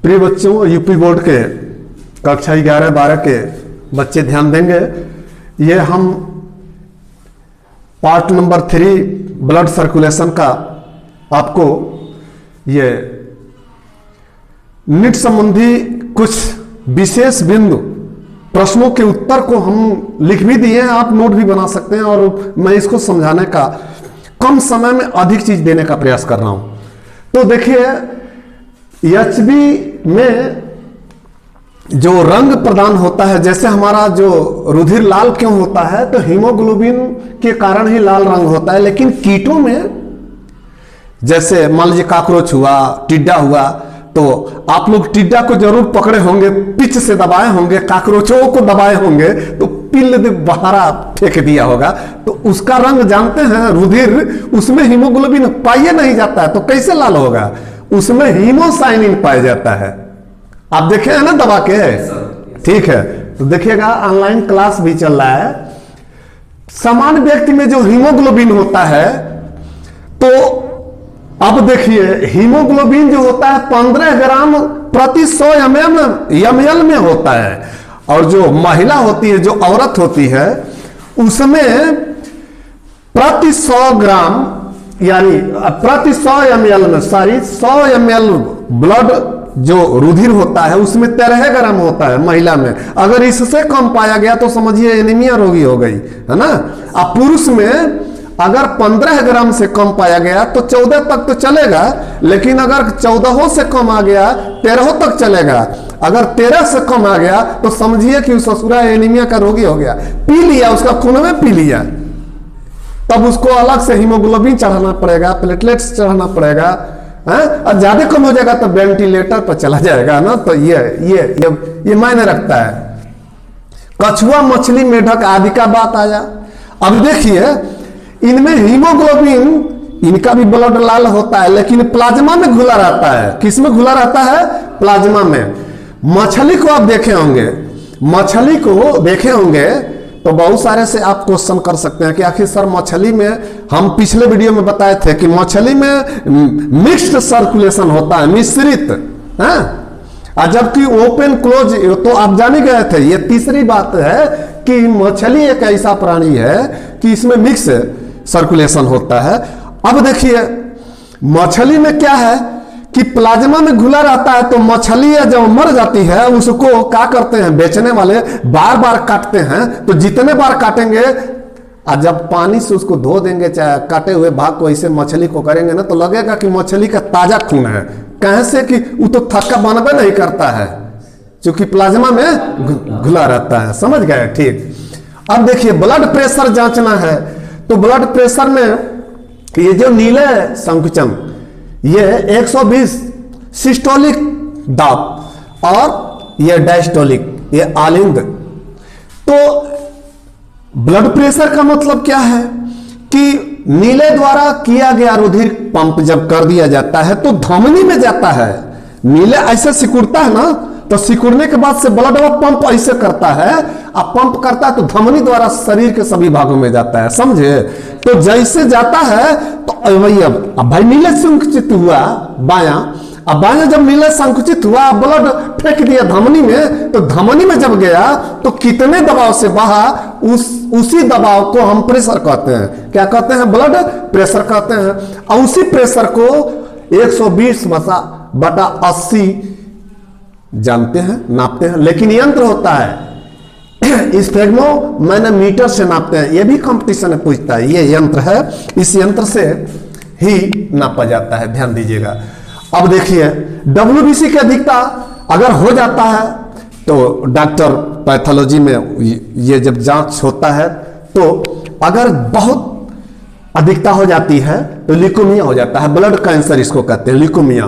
प्रिय बच्चों, UP board के कक्षा 11-12 के बच्चे ध्यान देंगे। ये हम पार्ट नंबर 3 ब्लड सर्कुलेशन का आपको ये नीट संबंधी कुछ विशेष बिंदु प्रश्नों के उत्तर को हम लिख भी दिए हैं, आप नोट भी बना सकते हैं। और मैं इसको समझाने का कम समय में अधिक चीज देने का प्रयास कर रहा हूं। तो देखिए, एचबी में जो रंग प्रदान होता है, जैसे हमारा जो रुधिर लाल क्यों होता है, तो हीमोग्लोबिन के कारण ही लाल रंग होता है। लेकिन कीटों में, जैसे मान लीजिए काकरोच हुआ, टिड्डा हुआ, तो आप लोग टिड्डा को जरूर पकड़े होंगे, पिच से दबाए होंगे, काकरोचों को दबाए होंगे, तो पिल्ल बहारा फेंक दिया होगा, तो उसका रंग जानते हैं, रुधिर, उसमें हीमोग्लोबिन पाया नहीं जाता है, तो कैसे लाल होगा? उसमें हीमोसाइनिन पाया जाता है। आप देखे हैं ना दबा के, ठीक है? तो देखिएगा, ऑनलाइन क्लास भी चल रहा है। सामान्य व्यक्ति में जो हीमोग्लोबिन होता है, तो अब देखिए, हीमोग्लोबिन जो होता है 15 ग्राम प्रति 100 ml में होता है। और जो महिला होती है, जो औरत होती है, उसमें प्रति 100 ग्राम यानी प्रति 100 ml में 100 ml ब्लड जो रुधिर होता है, उसमें 13 ग्राम होता है महिला में। अगर इससे कम पाया गया तो समझिए एनीमिया रोगी हो गई, है ना। अब पुरुष में अगर 15 ग्राम से कम पाया गया तो 14 तक तो चलेगा, लेकिन अगर 14 से कम आ गया 13 तक चलेगा। अगर 13 से कम आ गया तो समझिए कि ससुरा एनीमिया का रोगी हो गया, पी लिया, उसका खून में पी लिया, तब उसको अलग से हीमोग्लोबिन चढ़ाना पड़ेगा, प्लेटलेट्स चढ़ाना पड़ेगा, और ज्यादा कम हो जाएगा तो वेंटिलेटर पर चला जाएगा ना। तो ये मायने रखता है। कछुआ, मछली, मेढक आदि का बात आया। अब देखिए, इनमें हीमोग्लोबिन, इनका भी ब्लड लाल होता है, लेकिन प्लाज्मा में घुला रहता है। किस में घुला रहता है? प्लाज्मा में। मछली को आप देखे होंगे, मछली को देखे होंगे तो बहुत सारे से आप क्वेश्चन कर सकते हैं कि आखिर सर मछली में, हम पिछले वीडियो में बताए थे कि मछली में मिक्स्ड सर्कुलेशन होता है, मिश्रित, है। जबकि ओपन क्लोज तो आप जान ही गए थे। ये तीसरी बात है कि मछली एक ऐसा प्राणी है कि इसमें मिक्स सर्कुलेशन होता है। अब देखिए, मछली में क्या है कि प्लाज्मा में घुला रहता है, तो मछली जब मर जाती है उसको क्या करते हैं बेचने वाले, बार बार काटते हैं। तो जितने बार काटेंगे और जब पानी से उसको धो देंगे, चाहे काटे हुए भाग को ऐसे मछली को करेंगे ना, तो लगेगा कि मछली का ताजा खून है। कैसे कि वो तो थक्का बनबे नहीं करता है, क्योंकि प्लाज्मा में घुला रहता है। समझ गए? ठीक। अब देखिए, ब्लड प्रेशर जांचना है, तो ब्लड प्रेशर में ये जो नीले संकुचन, ये 120 सिस्टोलिक दाब और ये डायस्टोलिक, ये आलिंग। तो ब्लड प्रेशर का मतलब क्या है कि नीले द्वारा किया गया रुधिर पंप जब कर दिया जाता है तो धमनी में जाता है। नीले ऐसे सिकुड़ता है ना, तो सिकुड़ने के बाद से ब्लड पंप ऐसे करता है, अब पंप करता है तो धमनी द्वारा शरीर के सभी भागों में जाता है। समझे? तो जैसे जाता है तो वही, अब भाई नीले संकुचित हुआ बायां, अब बायां जब नीले संकुचित हुआ, ब्लड फेंक दिया धमनी में, तो धमनी में जब गया तो कितने दबाव से बहा, उसी दबाव को हम प्रेशर कहते हैं। क्या कहते हैं? ब्लड प्रेशर कहते हैं। और उसी प्रेशर को 120/80 जानते हैं, नापते हैं। लेकिन यंत्र होता है स्फेग्मो मैनोमीटर से नापते हैं। ये भी कंपटीशन में पूछता है। ये यंत्र है, इस यंत्र से ही नापा जाता है, ध्यान दीजिएगा। अब देखिए, WBC की अधिकता अगर हो जाता है तो डॉक्टर पैथोलॉजी में ये जब जांच होता है, तो अगर बहुत अधिकता हो जाती है तो ल्यूकेमिया हो जाता है। ब्लड कैंसर इसको कहते हैं, ल्यूकेमिया।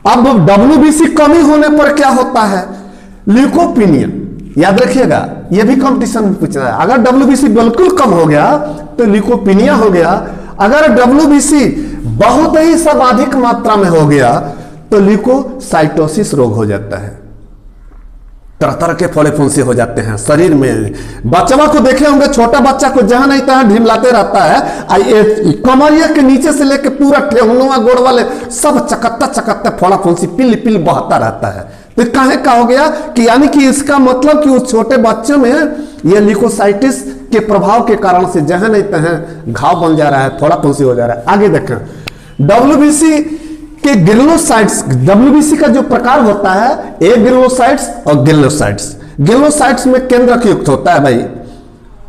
अब WBC कमी होने पर क्या होता है? ल्यूकोपिनिया। याद रखिएगा, यह भी कंपटीशन में पूछ रहा है। अगर WBC बिल्कुल कम हो गया तो ल्यूकोपिनिया हो गया। अगर WBC बहुत ही सर्वाधिक मात्रा में हो गया तो ल्यूकोसाइटोसिस रोग हो जाता है। तरह तरह के फोड़े फुंसी हो जाते हैं शरीर में। बच्चा को देखे होंगे, छोटा बच्चा को जहां नहीं तहां ढिमलाते रहता है, कमरिया के नीचे से लेके पूरा ठेहुनुआ गोड़ वाले सब चकत्ता चकत्ता फोड़ा फुंसी पिल पिल बहता रहता है। तो काहे का हो गया कि यानी कि इसका मतलब कि उस छोटे बच्चे में ये ल्यूकोसाइटिस के प्रभाव के कारण से जहां नहीं तहां घाव बन जा रहा है, फोड़ा फुंसी हो जा रहा है। आगे देखें, डब्ल्यूबीसी के ग्रेनुलोसाइट्स, डब्ल्यूबीसी का जो प्रकार होता है ए ग्रेनुलोसाइट्स और ग्रेनुलोसाइट्स। ग्रेनुलोसाइट्स में केंद्रक युक्त होता है भाई,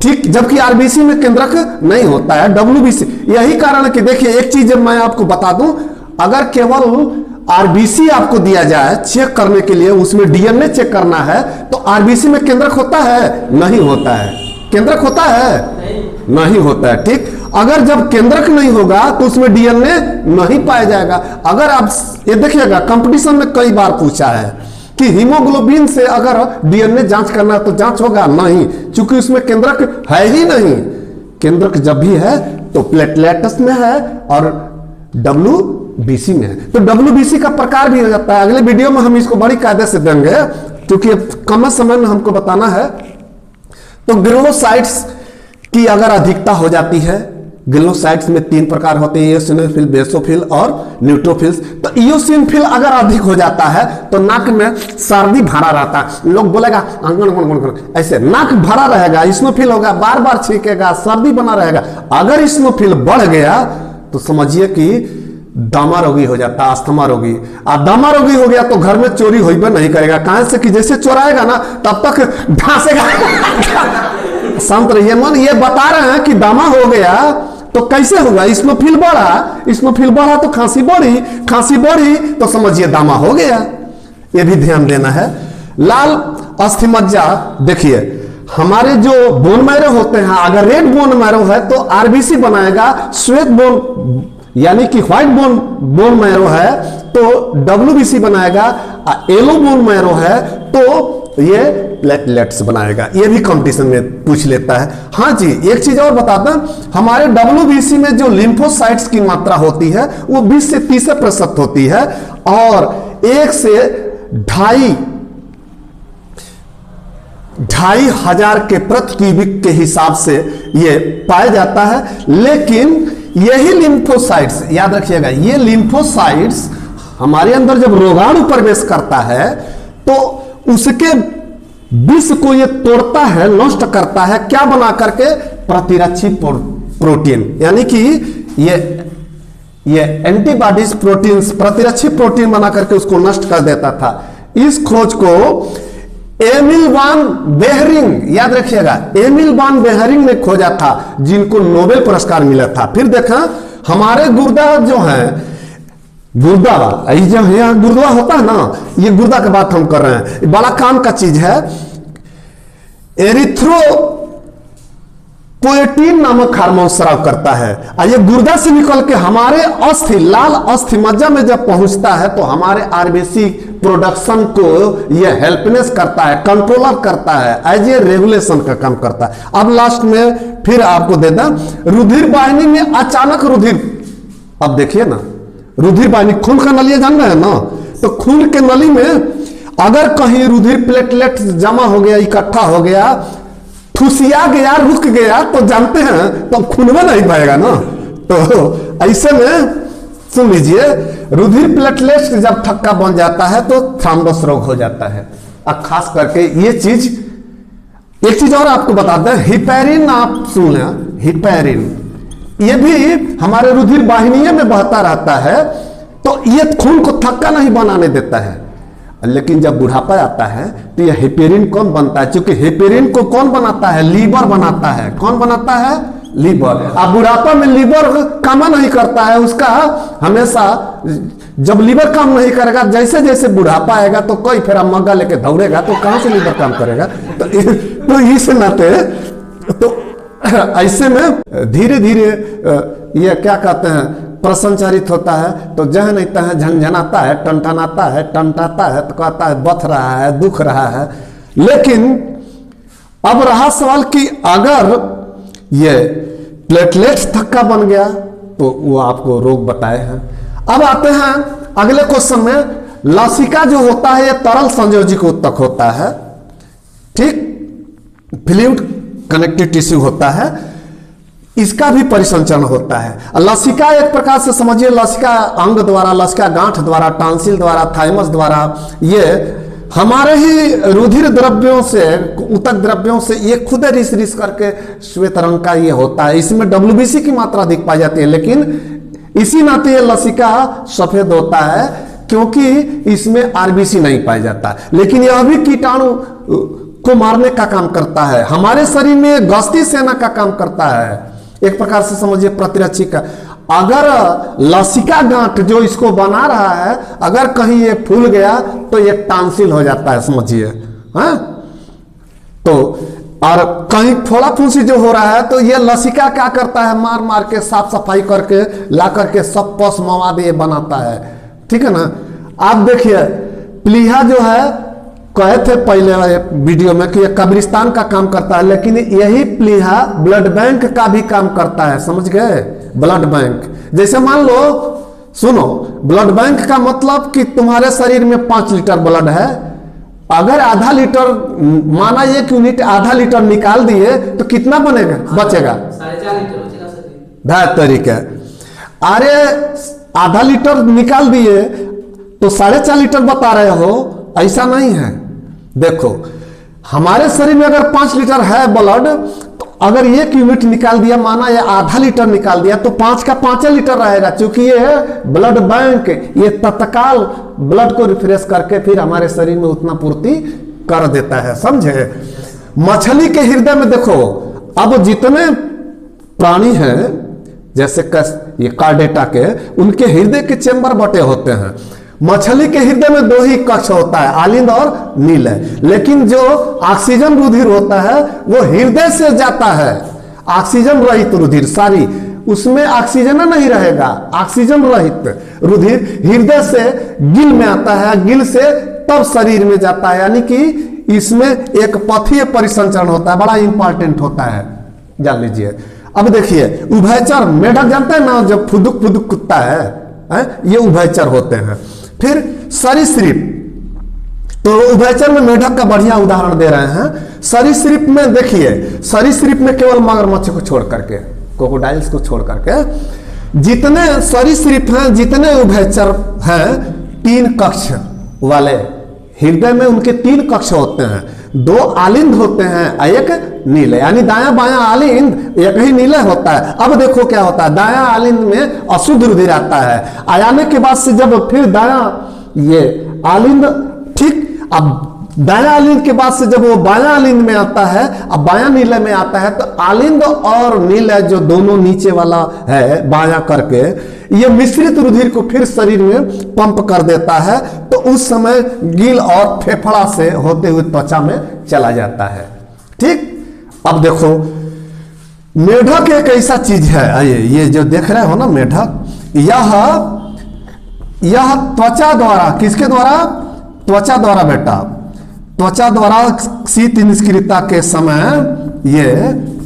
ठीक, जबकि आरबीसी में केंद्रक नहीं होता है, डब्ल्यूबीसी। यही कारण है कि देखिए एक चीज मैं आपको बता दूं, अगर केवल आरबीसी आपको दिया जाए चेक करने के लिए, उसमें डीएनए चेक करना है, तो आरबीसी में केंद्रक होता है? नहीं होता है। केंद्रक होता है? नहीं होता है। ठीक, अगर जब केंद्रक नहीं होगा तो उसमें डीएनए नहीं पाया जाएगा। अगर आप ये देखिएगा, कंपटीशन में कई बार पूछा है कि हीमोग्लोबिन से अगर डीएनए जांच करना है तो जांच होगा? नहीं, क्योंकि उसमें केंद्रक है ही नहीं। केंद्रक जब भी है तो प्लेटलेट्स में है और डब्ल्यूबीसी में है। तो डब्ल्यूबीसी का प्रकार भी हो जाता है। अगले वीडियो में हम इसको बड़ी कायदे से देंगे, क्योंकि कम समय में हमको बताना है। तो ग्रेनुलोसाइट्स की अगर अधिकता हो जाती है, ग्रेनुलोसाइट्स में 3 प्रकार होते हैं, इओसिनोफिल, बेसोफिल और न्यूट्रोफिल्स। तो इओसिनोफिल अगर अधिक हो जाता है तो नाक में सर्दी भरा रहता है, लोग बोलेगा ऐसे नाक भरा रहेगा। इस्नोफिल होगा, बार बार छींकेगा, सर्दी बना रहेगा। अगर इस्नोफिल बढ़ गया तो समझिए कि दमा रोगी हो जाता है, अस्थमा रोगी। और दमा रोगी हो गया तो घर में चोरी हो नहीं करेगा। कहां से कि जैसे चोराएगा ना तब तक ढांसेगा। शांत रहिए मन, ये बता रहे हैं कि दमा हो गया तो कैसे होगा? इस्नोफिल बढ़ा, इस्नोफिल बढ़ा तो खांसी बढ़ी, खांसी बढ़ी तो समझिए दमा हो गया। ये भी ध्यान देना है। लाल अस्थिमज्जा, देखिए हमारे जो बोन मैरो होते हैं, अगर रेड बोन मैरो है तो आरबीसी बनाएगा, श्वेत बोन यानी कि व्हाइट बोन मैरो है तो डब्ल्यूबीसी बनाएगा, येलो बोन मैरो है तो ये प्लेटलेट्स बनाएगा। ये भी कंपटीशन में पूछ लेता है। हाँ जी, एक चीज और बताता हूं, हमारे डब्ल्यूबीसी में जो लिम्फोसाइट्स की मात्रा होती है वो 20 से 30% होती है और 1 से 2,500 हजार के प्रति क्यूबिक के हिसाब से ये पाया जाता है। लेकिन यही लिम्फोसाइट्स, याद रखिएगा, ये लिम्फोसाइट्स हमारे अंदर जब रोगाणु प्रवेश करता है तो उसके विष को ये तोड़ता है, नष्ट करता है, क्या बना करके? प्रतिरक्षी प्रोटीन, यानी कि ये एंटीबॉडीज प्रोटीन्स, प्रतिरक्षी प्रोटीन बना करके उसको नष्ट कर देता था। इस खोज को एमिल वान बेहरिंग, याद रखिएगा, एमिल वान बेहरिंग ने खोजा था, जिनको नोबेल पुरस्कार मिला था। फिर देखा हमारे गुर्दा जो है, गुर्दा जो है गुर्दा होता है ना, ये गुर्दा की बात हम कर रहे हैं, बड़ा काम का चीज है। एरिथ्रोपोएटिन नामक हार्मोन स्राव करता है और ये गुर्दा से निकल के हमारे अस्थि, लाल अस्थि मज्जा में जब पहुंचता है तो हमारे आरबीसी प्रोडक्शन को ये हेल्पनेस करता है, कंट्रोलर करता है, एज ए रेगुलेशन का काम करता है। अब लास्ट में फिर आपको देता, रुधिर वाहिनी में अचानक रुधिर, अब देखिए ना, रुधिर वाहिनी खून का नलिया जान रहे हैं ना, तो खून के नली में अगर कहीं रुधिर प्लेटलेट जमा हो गया, इकट्ठा हो गया, ठुसिया गया, रुक गया तो जानते हैं तो खून में नहीं पाएगा ना। तो ऐसे में सुन लीजिए, रुधिर प्लेटलेट जब थक्का बन जाता है तो थ्रम्बस रोग हो जाता है। अब खास करके ये चीज, एक चीज और आपको बताते हैं, हिपैरिन आप सुन लें, हिपैरिन ये भी हमारे रुधिर वाहिनी में बहता रहता है तो ये खून को थक्का नहीं बनाने देता है। लेकिन जब बुढ़ापा आता है तो ये हेपेरिन कौन बनता है? क्योंकि हेपेरिन को कौन बनाता है? लीवर बनाता है। कौन बनाता है? लीवर। अब बुढ़ापा में लीवर काम नहीं करता है उसका, हमेशा जब लीवर काम नहीं करेगा, जैसे जैसे बुढ़ापा आएगा तो कोई फिर मग्गा लेके दौड़ेगा तो कहां से लीवर काम करेगा? तो इस नाते तो ऐसे में धीरे धीरे ये क्या कहते हैं, प्रसंचारित होता है। तो जह नहीं तह झंझनाता है, टनटनाता है, टनटाता है, तो कहता है बथ रहा है, दुख रहा है। लेकिन अब रहा सवाल कि अगर ये प्लेटलेट्स थक्का बन गया तो वो आपको रोग बताए हैं। अब आते हैं अगले क्वेश्चन में, लसिका जो होता है ये तरल संयोजित उत्तक होता है, ठीक, फ्लूइड कनेक्टिव टिश्यू होता है, इसका भी परिसंचरण होता है। लसिका एक प्रकार से समझिए, लसिका अंग द्वारा, लसिका गांठ द्वारा, टांसिल द्वारा, थाइमस द्वारा, ये हमारे ही रुधिर द्रव्यों से, ऊतक द्रव्यों से ये खुद रिस रिस करके श्वेत रंग का ये होता है। इसमें WBC की मात्रा अधिक पाई जाती है, लेकिन इसी नाते ये लसिका सफेद होता है क्योंकि इसमें RBC नहीं पाया जाता। लेकिन यह भी कीटाणु को मारने का काम करता है, हमारे शरीर में गश्ती सेना का काम करता है, एक प्रकार से समझिए प्रतिरक्षी का। अगर लसिका गांठ जो इसको बना रहा है, अगर कहीं ये फूल गया तो ये टांसिल हो जाता है, समझिए। हाँ, तो और कहीं फोड़ा फूंसी जो हो रहा है तो ये लसिका क्या करता है, मार मार के साफ सफाई करके ला करके सब पस मवाद ये बनाता है। ठीक है ना। आप देखिए प्लीहा जो है, कहे थे पहले वीडियो में कि ये कब्रिस्तान का काम करता है, लेकिन यही प्लीहा ब्लड बैंक का भी काम करता है, समझ गए। ब्लड बैंक, जैसे मान लो, सुनो, ब्लड बैंक का मतलब कि तुम्हारे शरीर में 5 लीटर ब्लड है, अगर आधा लीटर, माना 1 यूनिट आधा लीटर निकाल दिए तो कितना बनेगा, बचेगा 4.5 लीटर बचेगा। बेहतरीक है। अरे आधा लीटर निकाल दिए तो 4.5 लीटर बता रहे हो, ऐसा नहीं है। देखो हमारे शरीर में अगर 5 लीटर है ब्लड, तो अगर 1 यूनिट निकाल दिया, माना ये आधा लीटर निकाल दिया, तो 5 का 5 लीटर रहेगा, क्योंकि ये है ब्लड बैंक, ये तत्काल ब्लड को रिफ्रेश करके फिर हमारे शरीर में उतना पूर्ति कर देता है, समझे। मछली के हृदय में देखो, अब जितने प्राणी हैं, जैसे ये कार्डेटा के, उनके हृदय के चेंबर बटे होते हैं। मछली के हृदय में 2 ही कक्ष होता है, आलिंद और नीलय, लेकिन जो ऑक्सीजन रुधिर होता है वो हृदय से जाता है, ऑक्सीजन रहित रुधिर, सारी उसमें ऑक्सीजन नहीं रहेगा, ऑक्सीजन रहित रुधिर हृदय से गिल में आता है, गिल से तब शरीर में जाता है, यानी कि इसमें एक पथीय परिसंचरण होता है, बड़ा इंपॉर्टेंट होता है, जान लीजिए। अब देखिए उभयचर, मेढक जानते हैं ना, जब फुदुक फुदुक कुत्ता है, ये उभयचर होते हैं। फिर सरीसृप, तो उभयचर में मेढक का बढ़िया उदाहरण दे रहे हैं। सरीसृप में देखिए, सरीसृप में केवल मगरमच्छ को छोड़ करके, क्रोकोडाइल्स को छोड़ करके, जितने सरीसृप हैं, जितने उभयचर हैं, 3 कक्ष वाले, हृदय में उनके 3 कक्ष होते हैं, 2 आलिंद होते हैं, 1 नीले, यानी दायां बायां आलिंद, एक ही नीले होता है। अब देखो क्या होता है, दायां आलिंद में अशुद्ध रुधिर आता है, आने के बाद से जब फिर दायां ये आलिंद, ठीक, अब दायां आलिंद के बाद से जब वो बायां आलिंद में आता है, अब बायां नीले में आता है, तो आलिंद और नीले जो दोनों नीचे वाला है बायां करके, ये मिश्रित रुधिर को फिर शरीर में पंप कर देता है, तो उस समय गिल और फेफड़ा से होते हुए त्वचा में चला जाता है। ठीक। अब देखो मेढक एक ऐसा चीज है, ये जो देख रहे हो ना मेढक, यह त्वचा द्वारा, किसके द्वारा, त्वचा द्वारा बेटा, त्वचा द्वारा शीत निष्क्रियता के समय ये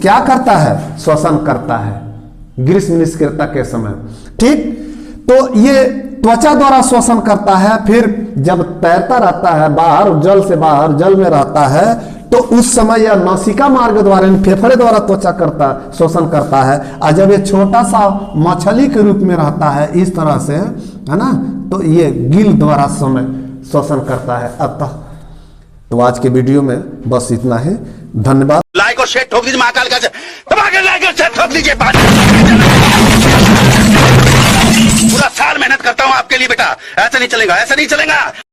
क्या करता है, श्वसन करता है, ग्रीष्म निष्क्रियता के समय। ठीक। तो ये त्वचा द्वारा श्वसन करता है, फिर जब तैरता रहता है बाहर, जल से बाहर, जल में रहता है, तो उस समय यह नासिका मार्ग द्वारा, फेफड़े द्वारा त्वचा करता, श्वसन करता है। और जब ये छोटा सा मछली के रूप में रहता है इस तरह से, है ना, तो ये गिल द्वारा समय श्वसन करता है। अतः तो आज के वीडियो में बस इतना ही, धन्यवाद। लाइक और शेयर ठोक दीजिए, महाकाल का लाइक और शेयर ठोक दीजिए। पूरा साल मेहनत करता हूं आपके लिए बेटा, ऐसा नहीं चलेगा, ऐसा नहीं चलेगा।